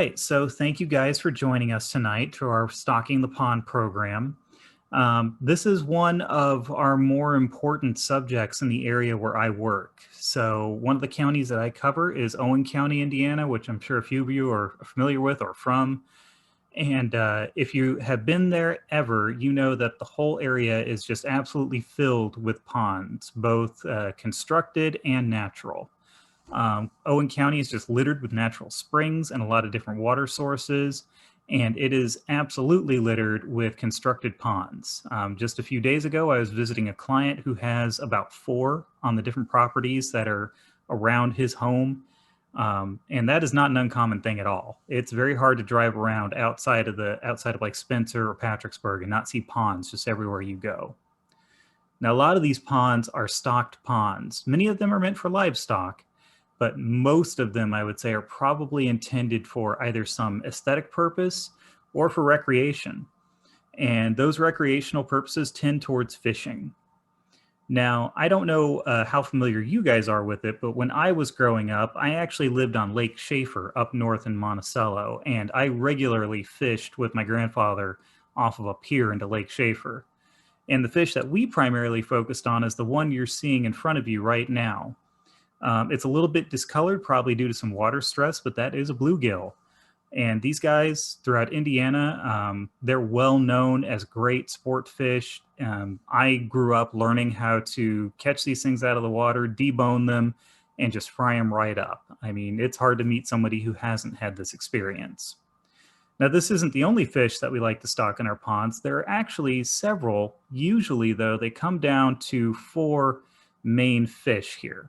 Hey, so thank you guys for joining us tonight to our Stocking the Pond program. This is one of our more important subjects in the area where I work. So one of the counties that I cover is Owen County, Indiana, which I'm sure a few of you are familiar with or from. And if you have been there ever, you know that the whole area is just absolutely filled with ponds, both constructed and natural. Owen County is just littered with natural springs and a lot of different water sources, and it is absolutely littered with constructed ponds. Just a few days ago, I was visiting a client who has about 4 on the different properties that are around his home. And that is not an uncommon thing at all. It's very hard to drive around outside of like Spencer or Patricksburg and not see ponds just everywhere you go. Now, a lot of these ponds are stocked ponds. Many of them are meant for livestock, but most of them, I would say, are probably intended for either some aesthetic purpose or for recreation. And those recreational purposes tend towards fishing. Now, I don't know how familiar you guys are with it, but when I was growing up, I actually lived on Lake Schaefer up north in Monticello, and I regularly fished with my grandfather off of a pier into Lake Schaefer. And the fish that we primarily focused on is the one you're seeing in front of you right now. It's a little bit discolored, probably due to some water stress, but that is a bluegill. And these guys throughout Indiana, they're well known as great sport fish. I grew up learning how to catch these things out of the water, debone them, and just fry them right up. I mean, it's hard to meet somebody who hasn't had this experience. Now, this isn't the only fish that we like to stock in our ponds. There are actually several. Usually, though, they come down to 4 main fish here.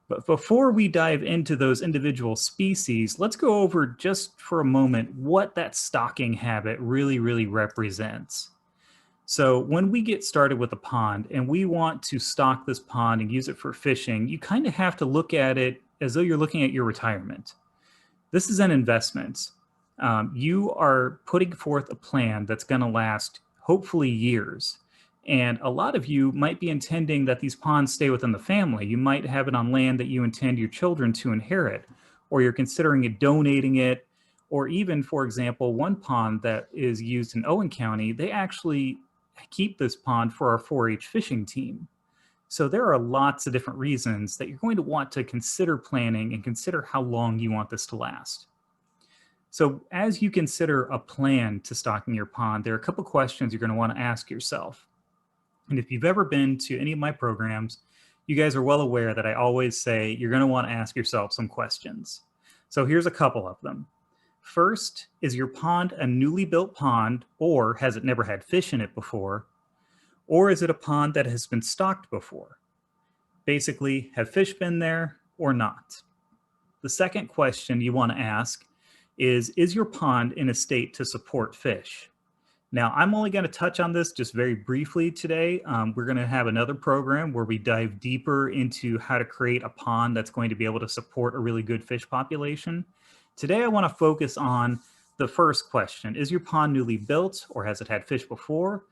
But before we dive into those individual species, let's go over just for a moment what that stocking habit really represents. So when we get started with a pond and we want to stock this pond and use it for fishing, you kind of have to look at it as though you're looking at your retirement. This is an investment. You are putting forth a plan that's going to last hopefully years. And a lot of you might be intending that these ponds stay within the family. You might have it on land that you intend your children to inherit, or you're considering donating it, or even, for example, one pond that is used in Owen County, they actually keep this pond for our 4-H fishing team. So there are lots of different reasons that you're going to want to consider planning and consider how long you want this to last. So as you consider a plan to stocking your pond, there are a couple questions you're going to want to ask yourself. And if you've ever been to any of my programs, you guys are well aware that I always say you're going to want to ask yourself some questions. So here's a couple of them. First, is your pond a newly built pond, or has it never had fish in it before? Or is it a pond that has been stocked before? Basically, have fish been there or not? The second question you want to ask is your pond in a state to support fish? Now, I'm only going to touch on this just very briefly today. We're going to have another program where we dive deeper into how to create a pond that's going to be able to support a really good fish population. Today, I want to focus on the first question. Is your pond newly built, or has it had fish before?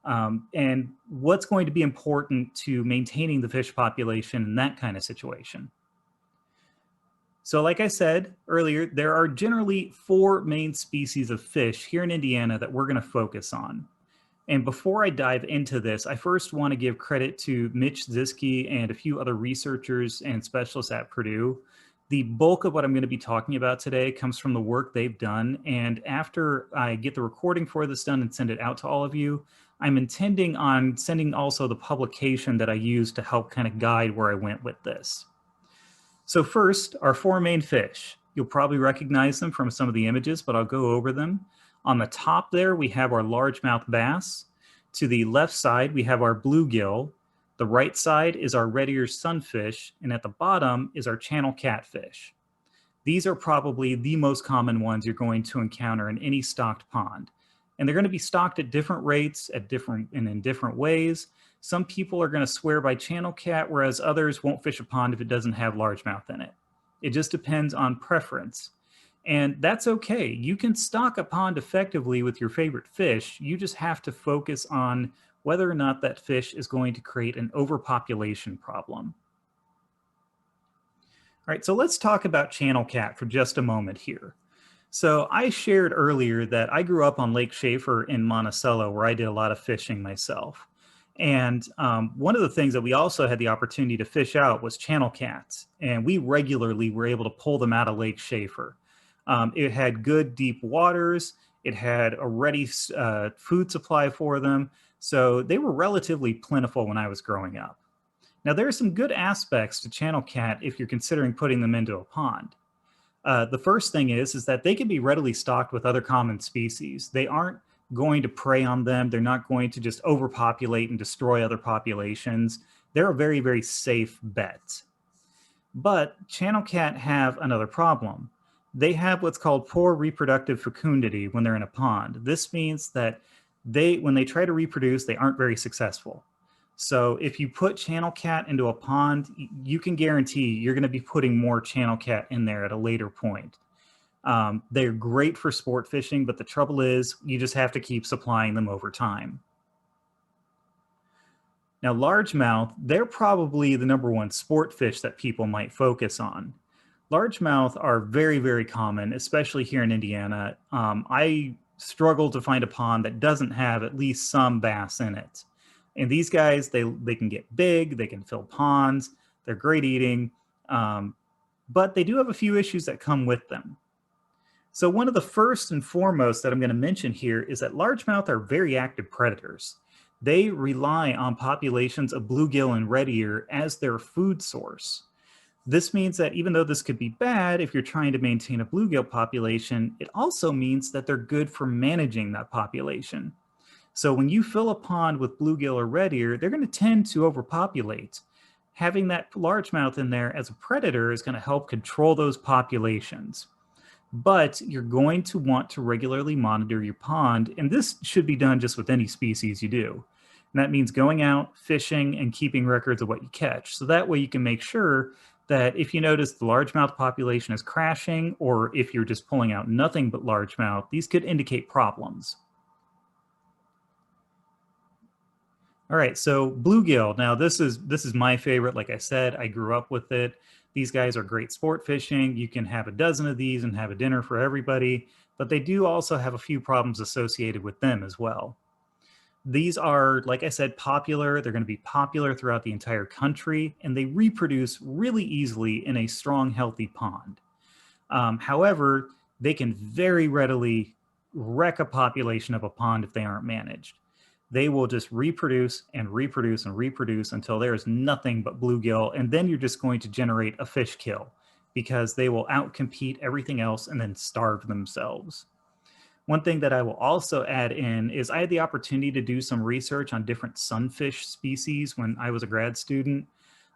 And what's going to be important to maintaining the fish population in that kind of situation? So like I said earlier, there are generally 4 main species of fish here in Indiana that we're going to focus on. And before I dive into this, I first want to give credit to Mitch Ziske and a few other researchers and specialists at Purdue. The bulk of what I'm going to be talking about today comes from the work they've done. And after I get the recording for this done and send it out to all of you, I'm intending on sending also the publication that I used to help kind of guide where I went with this. So first, our 4 main fish. You'll probably recognize them from some of the images, but I'll go over them. On the top there, we have our largemouth bass. To the left side, we have our bluegill. The right side is our Redear Sunfish, and at the bottom is our channel catfish. These are probably the most common ones you're going to encounter in any stocked pond. And they're going to be stocked at different rates, in different ways. Some people are going to swear by channel cat, whereas others won't fish a pond if it doesn't have largemouth in it. It just depends on preference. And that's okay. You can stock a pond effectively with your favorite fish. You just have to focus on whether or not that fish is going to create an overpopulation problem. All right, so let's talk about channel cat for just a moment here. So I shared earlier that I grew up on Lake Schaefer in Monticello, where I did a lot of fishing myself. And one of the things that we also had the opportunity to fish out was channel cats. And we regularly were able to pull them out of Lake Schaefer. It had good deep waters. It had a ready food supply for them. So they were relatively plentiful when I was growing up. Now, there are some good aspects to channel cat if you're considering putting them into a pond. The first thing is that they can be readily stocked with other common species. They aren't going to prey on them. They're not going to just overpopulate and destroy other populations. They're a very, very safe bet. But channel cat have another problem. They have what's called poor reproductive fecundity when they're in a pond. This means that when they try to reproduce, they aren't very successful. So if you put channel cat into a pond, you can guarantee you're going to be putting more channel cat in there at a later point. They're great for sport fishing, but the trouble is you just have to keep supplying them over time. Now, largemouth, they're probably the #1 sport fish that people might focus on. Largemouth are very, very common, especially here in Indiana. I struggle to find a pond that doesn't have at least some bass in it. And these guys, they can get big, they can fill ponds, they're great eating, but they do have a few issues that come with them. So one of the first and foremost that I'm going to mention here is that largemouth are very active predators. They rely on populations of bluegill and red ear as their food source. This means that even though this could be bad if you're trying to maintain a bluegill population, it also means that they're good for managing that population. So when you fill a pond with bluegill or red ear, they're going to tend to overpopulate. Having that largemouth in there as a predator is going to help control those populations. But you're going to want to regularly monitor your pond, and this should be done just with any species you do. And that means going out, fishing, and keeping records of what you catch. So that way you can make sure that if you notice the largemouth population is crashing, or if you're just pulling out nothing but largemouth, these could indicate problems. All right, so bluegill. Now this is my favorite. Like I said, I grew up with it. These guys are great sport fishing. You can have a dozen of these and have a dinner for everybody, but they do also have a few problems associated with them as well. These are, like I said, popular. They're going to be popular throughout the entire country, and they reproduce really easily in a strong, healthy pond. However, they can very readily wreck a population of a pond if they aren't managed. They will just reproduce and reproduce and reproduce until there is nothing but bluegill, and then you're just going to generate a fish kill because they will outcompete everything else and then starve themselves. One thing that I will also add in is I had the opportunity to do some research on different sunfish species when I was a grad student.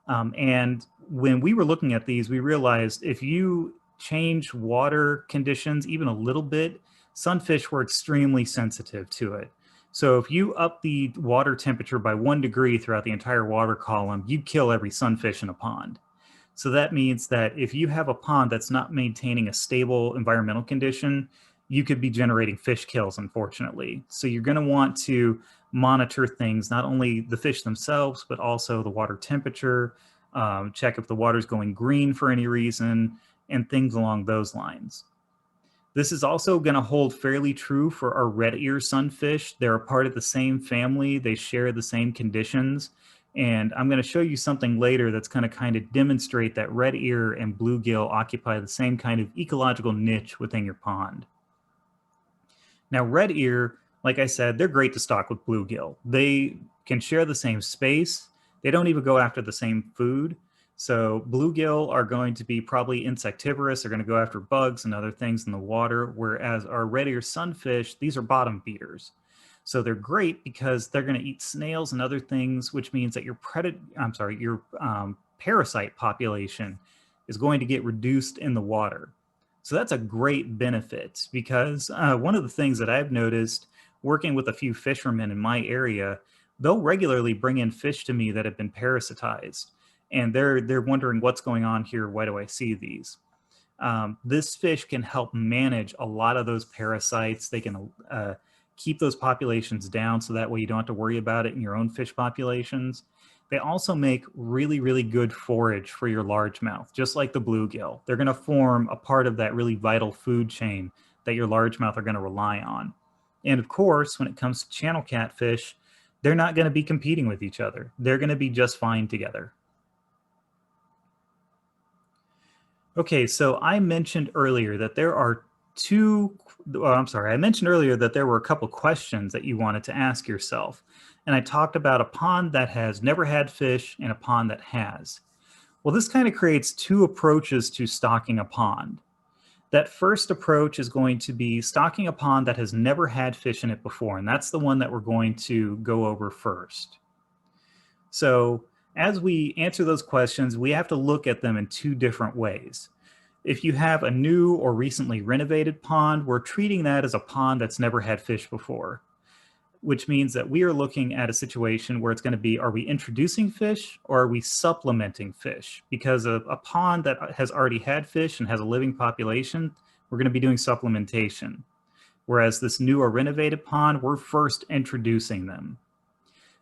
And when we were looking at these, we realized if you change water conditions even a little bit, sunfish were extremely sensitive to it. So if you up the water temperature by 1 degree throughout the entire water column, you kill every sunfish in a pond. So that means that if you have a pond that's not maintaining a stable environmental condition, you could be generating fish kills, unfortunately. So you're going to want to monitor things, not only the fish themselves, but also the water temperature, check if the water's going green for any reason, and things along those lines. This is also going to hold fairly true for our red ear sunfish. They're a part of the same family. They share the same conditions. And I'm going to show you something later that's going to kind of demonstrate that red ear and bluegill occupy the same kind of ecological niche within your pond. Now, red ear, like I said, they're great to stock with bluegill. They can share the same space. They don't even go after the same food. So bluegill are going to be probably insectivorous. They're going to go after bugs and other things in the water, whereas our red ear sunfish, these are bottom feeders. So they're great because they're going to eat snails and other things, which means that your parasite population is going to get reduced in the water. So that's a great benefit because one of the things that I've noticed working with a few fishermen in my area, they'll regularly bring in fish to me that have been parasitized. And they're wondering what's going on here. Why do I see these? This fish can help manage a lot of those parasites. They can keep those populations down so that way you don't have to worry about it in your own fish populations. They also make really, really good forage for your largemouth, just like the bluegill. They're going to form a part of that really vital food chain that your largemouth are going to rely on. And of course, when it comes to channel catfish, they're not going to be competing with each other. They're going to be just fine together. Okay, so I mentioned earlier that there are I mentioned earlier that there were a couple questions that you wanted to ask yourself. And I talked about a pond that has never had fish and a pond that has. Well, this kind of creates two approaches to stocking a pond. That first approach is going to be stocking a pond that has never had fish in it before, and that's the one that we're going to go over first. So as we answer those questions, we have to look at them in two different ways. If you have a new or recently renovated pond, we're treating that as a pond that's never had fish before, which means that we are looking at a situation where it's going to be, are we introducing fish or are we supplementing fish? Because a pond that has already had fish and has a living population, we're going to be doing supplementation. Whereas this new or renovated pond, we're first introducing them.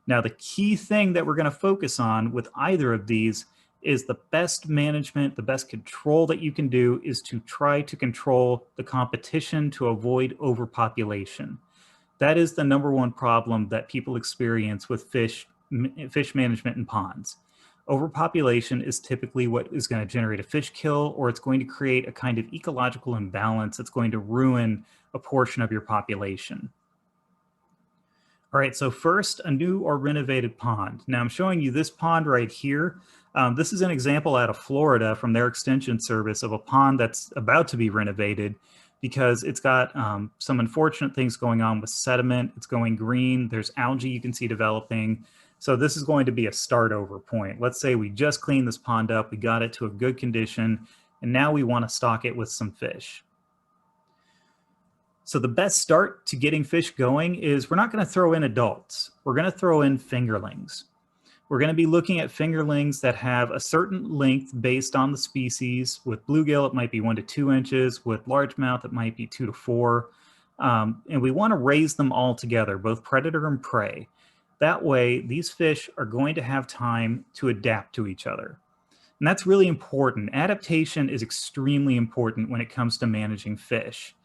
Now, the key thing that we're going to focus on with either of these is the best management, the best control that you can do is to try to control the competition to avoid overpopulation. That is the number one problem that people experience with fish management in ponds. Overpopulation is typically what is going to generate a fish kill, or it's going to create a kind of ecological imbalance that's going to ruin a portion of your population. All right, so first, a new or renovated pond. Now I'm showing you this pond right here. This is an example out of Florida from their extension service of a pond that's about to be renovated because it's got some unfortunate things going on with sediment. It's going green. There's algae you can see developing. So this is going to be a start over point. Let's say we just cleaned this pond up, we got it to a good condition, and now we want to stock it with some fish. So the best start to getting fish going is we're not going to throw in adults. We're going to throw in fingerlings. We're going to be looking at fingerlings that have a certain length based on the species. With bluegill, it might be 1 to 2 inches. With largemouth, it might be 2 to 4. And we want to raise them all together, both predator and prey. That way, these fish are going to have time to adapt to each other. And that's really important. Adaptation is extremely important when it comes to managing fish.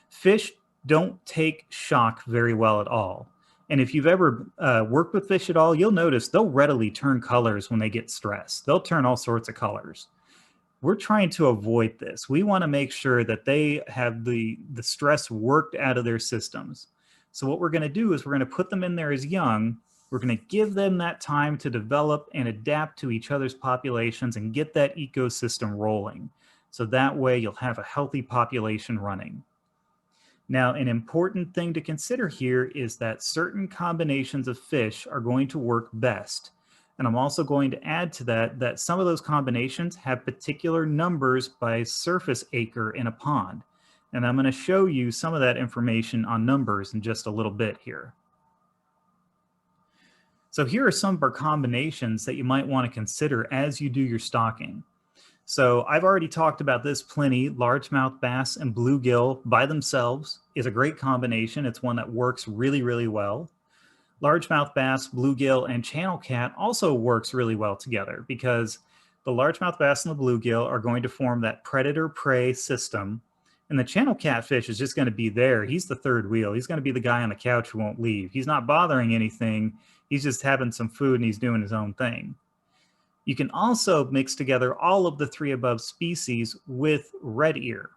Fish don't take shock very well at all. And if you've ever worked with fish at all, you'll notice they'll readily turn colors when they get stressed. They'll turn all sorts of colors. We're trying to avoid this. We want to make sure that they have the stress worked out of their systems. So what we're going to do is we're going to put them in there as young. We're going to give them that time to develop and adapt to each other's populations and get that ecosystem rolling. So that way you'll have a healthy population running. Now, an important thing to consider here is that certain combinations of fish are going to work best. And I'm also going to add to that some of those combinations have particular numbers by surface acre in a pond. And I'm going to show you some of that information on numbers in just a little bit here. So here are some of our combinations that you might want to consider as you do your stocking. So I've already talked about this plenty. Largemouth bass and bluegill by themselves is a great combination. It's one that works really, really well. Largemouth bass, bluegill, and channel cat also works really well together because the largemouth bass and the bluegill are going to form that predator-prey system. And the channel catfish is just going to be there. He's the third wheel. He's going to be the guy on the couch who won't leave. He's not bothering anything. He's just having some food and he's doing his own thing. You can also mix together all of the 3 above species with red ear.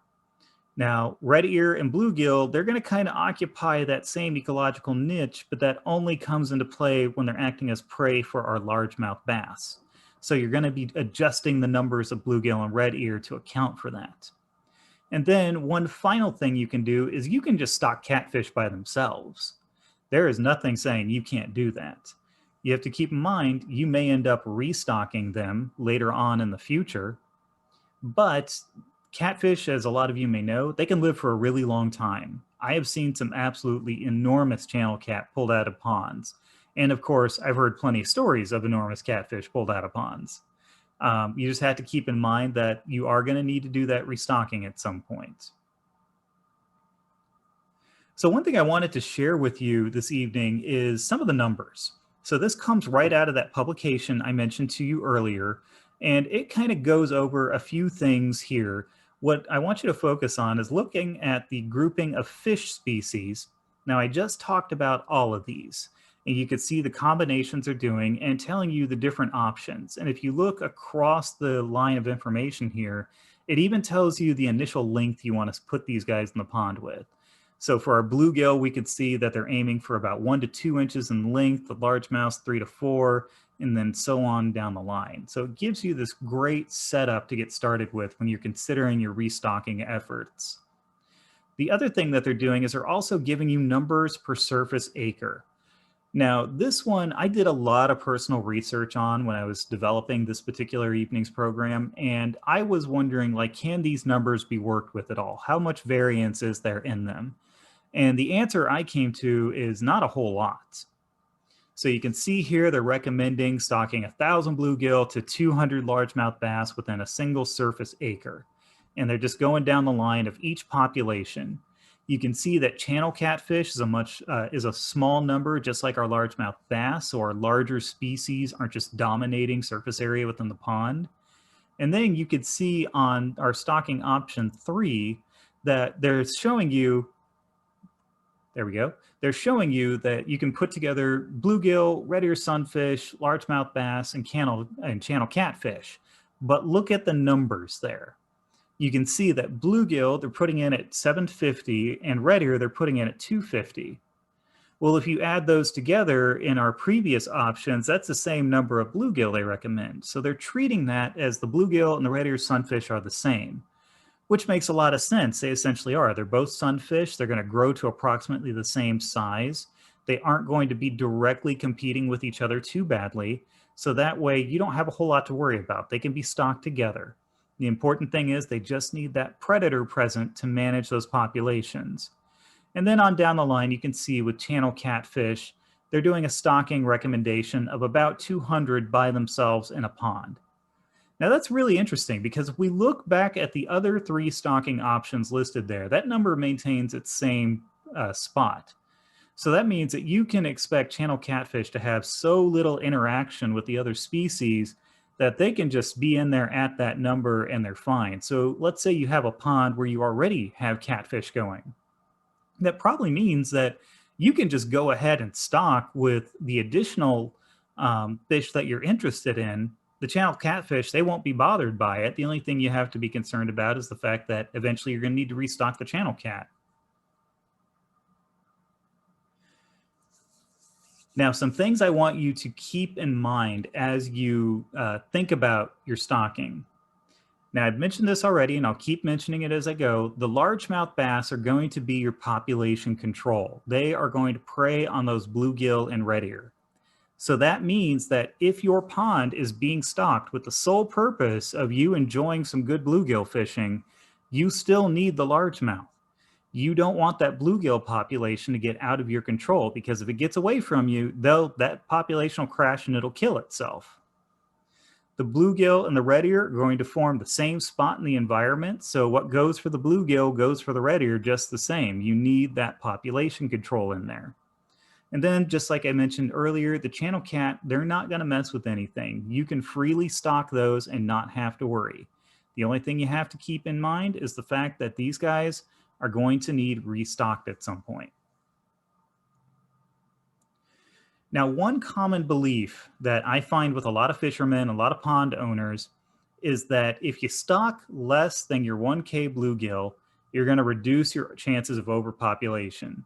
Now, red ear and bluegill, they're going to kind of occupy that same ecological niche, but that only comes into play when they're acting as prey for our largemouth bass. So you're going to be adjusting the numbers of bluegill and red ear to account for that. And then one final thing you can do is you can just stock catfish by themselves. There is nothing saying you can't do that. You have to keep in mind, you may end up restocking them later on in the future, but catfish, as a lot of you may know, they can live for a really long time. I have seen some absolutely enormous channel cat pulled out of ponds. And of course, I've heard plenty of stories of enormous catfish pulled out of ponds. You just have to keep in mind that you are going to need to do that restocking at some point. So one thing I wanted to share with you this evening is some of the numbers. So this comes right out of that publication I mentioned to you earlier, and it kind of goes over a few things here. What I want you to focus on is looking at the grouping of fish species. Now, I just talked about all of these, and you can see the combinations they're doing and telling you the different options. And if you look across the line of information here, it even tells you the initial length you want to put these guys in the pond with. So for our bluegill, we could see that they're aiming for about 1 to 2 inches in length, the largemouth 3 to 4, and then so on down the line. So it gives you this great setup to get started with when you're considering your restocking efforts. The other thing that they're doing is they're also giving you numbers per surface acre. Now, this one I did a lot of personal research on when I was developing this particular evening's program, and I was wondering, like, can these numbers be worked with at all? How much variance is there in them? And the answer I came to is not a whole lot. So you can see here they're recommending stocking 1,000 bluegill to 200 largemouth bass within a single surface acre. And they're just going down the line of each population. You can see that channel catfish is a small number, just like our largemouth bass, or larger species aren't just dominating surface area within the pond. And then you could see on our stocking option 3 that they're showing you, there we go, they're showing you that you can put together bluegill, Redear sunfish, largemouth bass, and channel catfish. But look at the numbers there. You can see that bluegill, they're putting in at 750, and Redear, they're putting in at 250. Well, if you add those together in our previous options, that's the same number of bluegill they recommend. So they're treating that as the bluegill and the Redear sunfish are the same, which makes a lot of sense. They essentially are. They're both sunfish. They're going to grow to approximately the same size. They aren't going to be directly competing with each other too badly. So that way you don't have a whole lot to worry about. They can be stocked together. The important thing is they just need that predator present to manage those populations. And then on down the line, you can see with channel catfish, they're doing a stocking recommendation of about 200 by themselves in a pond. Now that's really interesting because if we look back at the other 3 stocking options listed there, that number maintains its same spot. So that means that you can expect channel catfish to have so little interaction with the other species that they can just be in there at that number and they're fine. So let's say you have a pond where you already have catfish going. That probably means that you can just go ahead and stock with the additional fish that you're interested in. The channel catfish, they won't be bothered by it. The only thing you have to be concerned about is the fact that eventually you're going to need to restock the channel cat. Now, some things I want you to keep in mind as you think about your stocking. Now, I've mentioned this already, and I'll keep mentioning it as I go. The largemouth bass are going to be your population control. They are going to prey on those bluegill and red ear. So that means that if your pond is being stocked with the sole purpose of you enjoying some good bluegill fishing, you still need the largemouth. You don't want that bluegill population to get out of your control, because if it gets away from you, that population will crash and it'll kill itself. The bluegill and the red ear are going to form the same spot in the environment. So what goes for the bluegill goes for the red ear just the same. You need that population control in there. And then, just like I mentioned earlier, the channel cat, they're not going to mess with anything. You can freely stock those and not have to worry. The only thing you have to keep in mind is the fact that these guys are going to need restocked at some point. Now, one common belief that I find with a lot of fishermen, a lot of pond owners, is that if you stock less than your 1K bluegill, you're going to reduce your chances of overpopulation.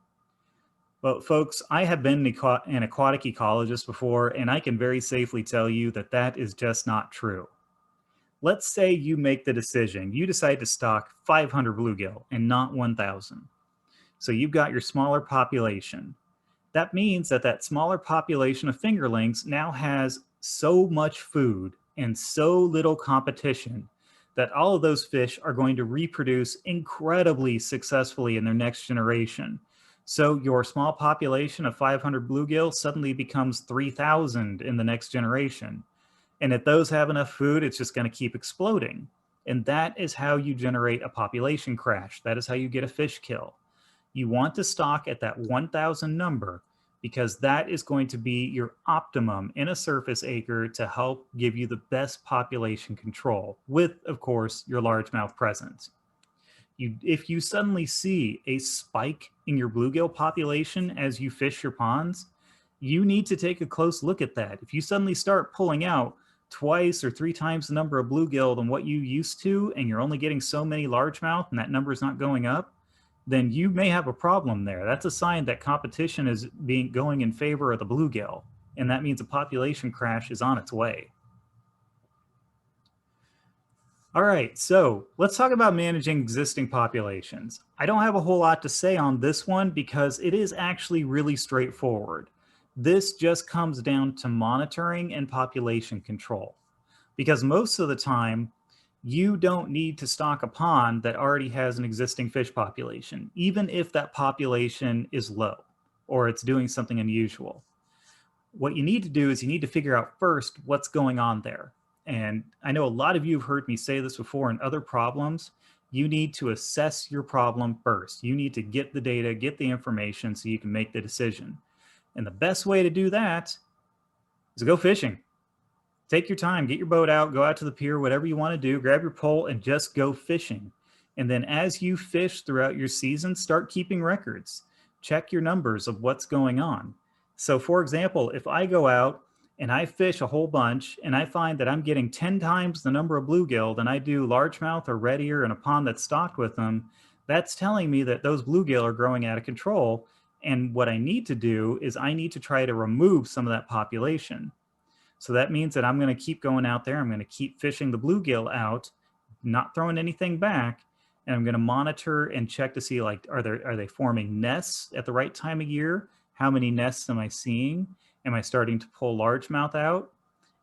Well, folks, I have been an aquatic ecologist before, and I can very safely tell you that that is just not true. Let's say you make the decision, you decide to stock 500 bluegill and not 1,000. So you've got your smaller population. That means that that smaller population of fingerlings now has so much food and so little competition that all of those fish are going to reproduce incredibly successfully in their next generation. So your small population of 500 bluegill suddenly becomes 3,000 in the next generation. And if those have enough food, it's just going to keep exploding. And that is how you generate a population crash. That is how you get a fish kill. You want to stock at that 1,000 number, because that is going to be your optimum in a surface acre to help give you the best population control with, of course, your largemouth present. If you suddenly see a spike in your bluegill population as you fish your ponds, you need to take a close look at that. If you suddenly start pulling out twice or three times the number of bluegill than what you used to, and you're only getting so many largemouth and that number is not going up, then you may have a problem there. That's a sign that competition is going in favor of the bluegill, and that means a population crash is on its way. All right, so let's talk about managing existing populations. I don't have a whole lot to say on this one because it is actually really straightforward. This just comes down to monitoring and population control, because most of the time, you don't need to stock a pond that already has an existing fish population, even if that population is low or it's doing something unusual. What you need to do is you need to figure out first what's going on there. And I know a lot of you have heard me say this before in other problems. You need to assess your problem first. You need to get the data, get the information so you can make the decision. And the best way to do that is to go fishing. Take your time, get your boat out, go out to the pier, whatever you want to do, grab your pole and just go fishing. And then as you fish throughout your season, start keeping records. Check your numbers of what's going on. So for example, if I go out and I fish a whole bunch and I find that I'm getting 10 times the number of bluegill than I do largemouth or red ear in a pond that's stocked with them, that's telling me that those bluegill are growing out of control. And what I need to do is I need to try to remove some of that population. So that means that I'm going to keep going out there. I'm going to keep fishing the bluegill out, not throwing anything back. And I'm going to monitor and check to see, like, are they forming nests at the right time of year? How many nests am I seeing? Am I starting to pull largemouth out?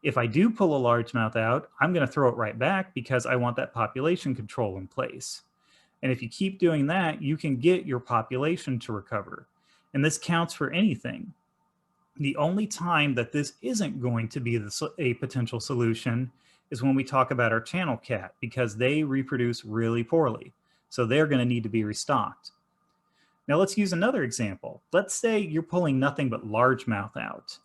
If I do pull a largemouth out, I'm going to throw it right back because I want that population control in place. And if you keep doing that, you can get your population to recover. And this counts for anything. The only time that this isn't going to be a potential solution is when we talk about our channel cat, because they reproduce really poorly. So they're going to need to be restocked. Now let's use another example. Let's say you're pulling nothing but largemouth out,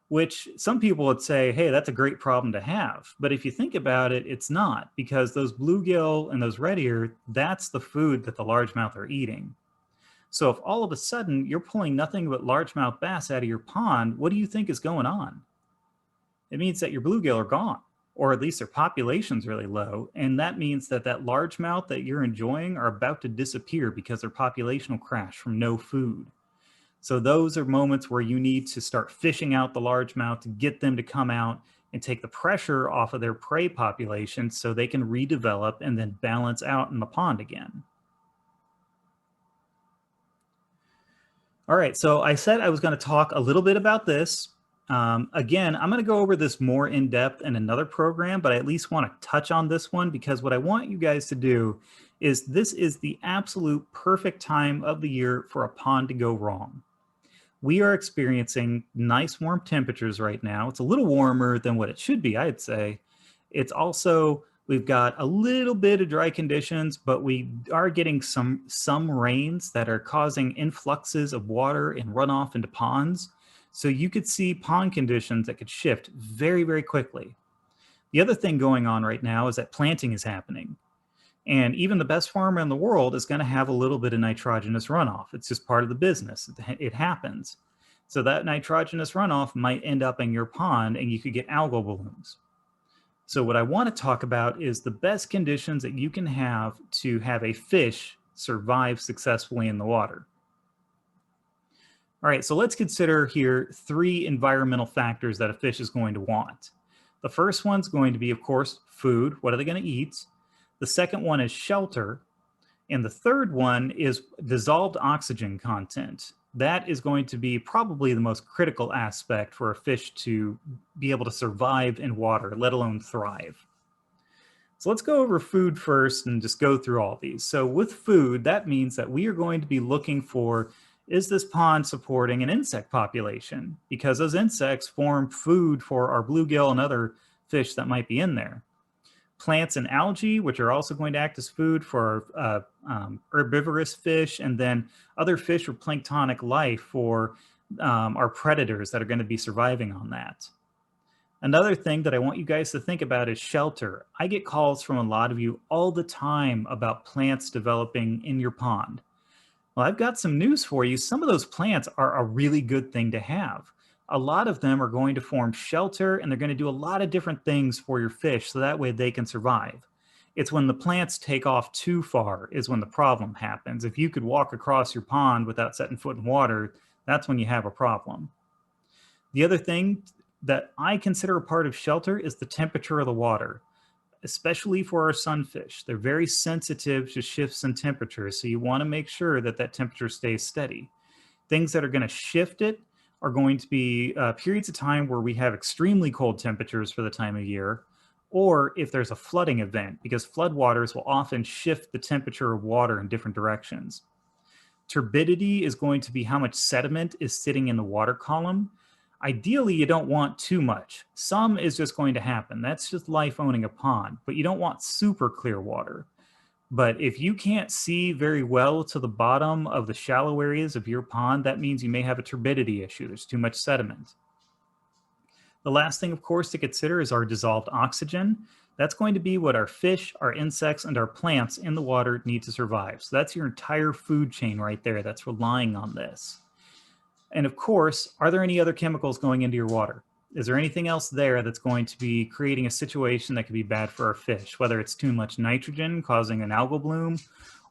which some people would say, hey, that's a great problem to have. But if you think about it, it's not, because those bluegill and those red ear, that's the food that the largemouth are eating. So if all of a sudden you're pulling nothing but largemouth bass out of your pond, what do you think is going on? It means that your bluegill are gone, or at least their population's really low. And that means that that largemouth that you're enjoying are about to disappear because their population will crash from no food. So those are moments where you need to start fishing out the largemouth to get them to come out and take the pressure off of their prey population so they can redevelop and then balance out in the pond again. All right, so I said I was going to talk a little bit about this. Again, I'm going to go over this more in depth in another program, but I at least want to touch on this one because what I want you guys to do is this is the absolute perfect time of the year for a pond to go wrong. We are experiencing nice warm temperatures right now. It's a little warmer than what it should be, I'd say. It's also, we've got a little bit of dry conditions, but we are getting some rains that are causing influxes of water and runoff into ponds. So you could see pond conditions that could shift very, very quickly. The other thing going on right now is that planting is happening. And even the best farmer in the world is going to have a little bit of nitrogenous runoff. It's just part of the business. It happens. So that nitrogenous runoff might end up in your pond and you could get algal blooms. So what I want to talk about is the best conditions that you can have to have a fish survive successfully in the water. All right, so let's consider here 3 environmental factors that a fish is going to want. The first one's going to be, of course, food. What are they going to eat? The second one is shelter. And the third one is dissolved oxygen content. That is going to be probably the most critical aspect for a fish to be able to survive in water, let alone thrive. So let's go over food first and just go through all these. So with food, that means that we are going to be looking for, is this pond supporting an insect population? Because those insects form food for our bluegill and other fish that might be in there. Plants and algae, which are also going to act as food for herbivorous fish, and then other fish or planktonic life for are predators that are going to be surviving on that. Another thing that I want you guys to think about is shelter. I get calls from a lot of you all the time about plants developing in your pond. Well, I've got some news for you. Some of those plants are a really good thing to have. A lot of them are going to form shelter, and they're going to do a lot of different things for your fish so that way they can survive. It's when the plants take off too far is when the problem happens. If you could walk across your pond without setting foot in water, that's when you have a problem. The other thing that I consider a part of shelter is the temperature of the water, especially for our sunfish. They're very sensitive to shifts in temperature, so you want to make sure that that temperature stays steady. Things that are going to shift it are going to be periods of time where we have extremely cold temperatures for the time of year, or if there's a flooding event, because floodwaters will often shift the temperature of water in different directions. Turbidity is going to be how much sediment is sitting in the water column. Ideally, you don't want too much. Some is just going to happen. That's just life owning a pond, but you don't want super clear water. But if you can't see very well to the bottom of the shallow areas of your pond, that means you may have a turbidity issue. There's too much sediment. The last thing, of course, to consider is our dissolved oxygen. That's going to be what our fish, our insects, and our plants in the water need to survive. So that's your entire food chain right there that's relying on this. And of course, are there any other chemicals going into your water? Is there anything else there that's going to be creating a situation that could be bad for our fish, whether it's too much nitrogen causing an algal bloom,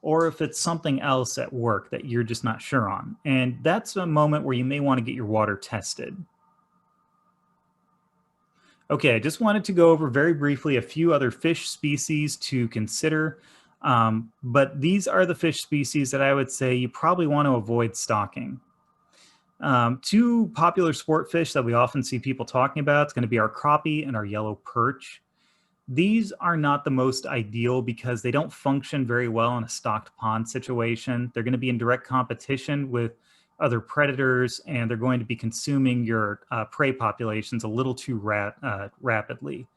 or if it's something else at work that you're just not sure on? And that's a moment where you may want to get your water tested. Okay, I just wanted to go over very briefly a few other fish species to consider, but these are the fish species that I would say you probably want to avoid stocking. Two popular sport fish that we often see people talking about is going to be our crappie and our yellow perch. These are not the most ideal because they don't function very well in a stocked pond situation. They're going to be in direct competition with other predators, and they're going to be consuming your prey populations a little too rapidly.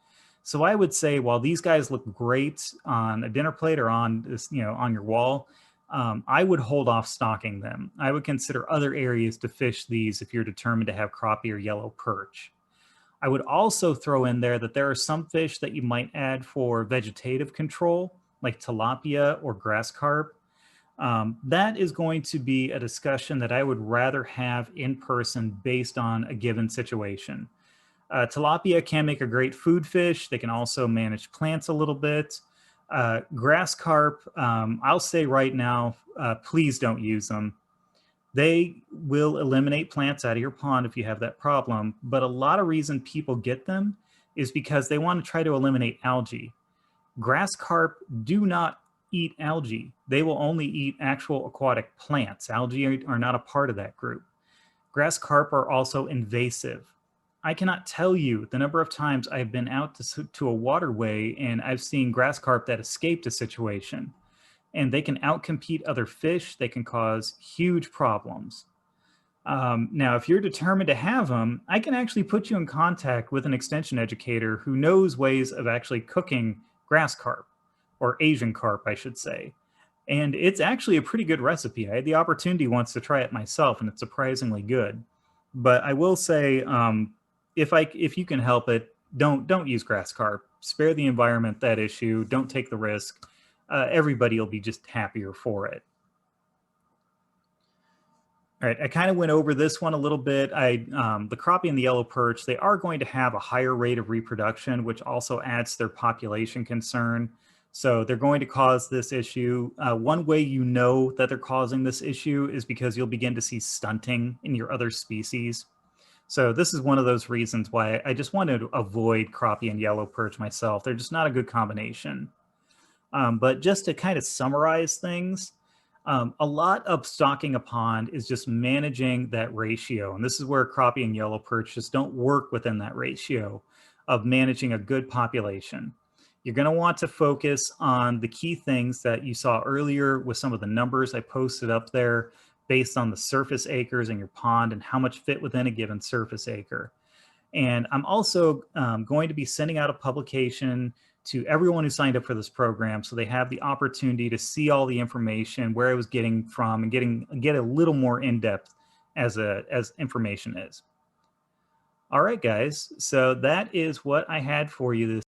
So I would say while these guys look great on a dinner plate or on this, on your wall, I would hold off stocking them. I would consider other areas to fish these if you're determined to have crappie or yellow perch. I would also throw in there that there are some fish that you might add for vegetative control, like tilapia or grass carp. That is going to be a discussion that I would rather have in person based on a given situation. Tilapia can make a great food fish. They can also manage plants a little bit. Grass carp, I'll say right now, please don't use them. They will eliminate plants out of your pond if you have that problem, but a lot of reason people get them is because they want to try to eliminate algae. Grass carp do not eat algae. They will only eat actual aquatic plants. Algae are not a part of that group. Grass carp are also invasive. I cannot tell you the number of times I've been out to a waterway and I've seen grass carp that escaped a situation. And they can outcompete other fish. They can cause huge problems. Now, if you're determined to have them, I can actually put you in contact with an extension educator who knows ways of actually cooking grass carp, or Asian carp, I should say. And it's actually a pretty good recipe. I had the opportunity once to try it myself, and it's surprisingly good. But I will say, if you can help it, don't use grass carp. Spare the environment that issue. Don't take the risk. Everybody will be just happier for it. All right, I kind of went over this one a little bit. The crappie and the yellow perch, they are going to have a higher rate of reproduction, which also adds to their population concern. So they're going to cause this issue. One way you know that they're causing this issue is because you'll begin to see stunting in your other species. So this is one of those reasons why I just wanted to avoid crappie and yellow perch myself. They're just not a good combination. But just to kind of summarize things, a lot of stocking a pond is just managing that ratio. And this is where crappie and yellow perch just don't work within that ratio of managing a good population. You're going to want to focus on the key things that you saw earlier with some of the numbers I posted up there based on the surface acres in your pond and how much fit within a given surface acre. And I'm also going to be sending out a publication to everyone who signed up for this program so they have the opportunity to see all the information, where I was getting from, and get a little more in-depth as information is. All right, guys. So that is what I had for you this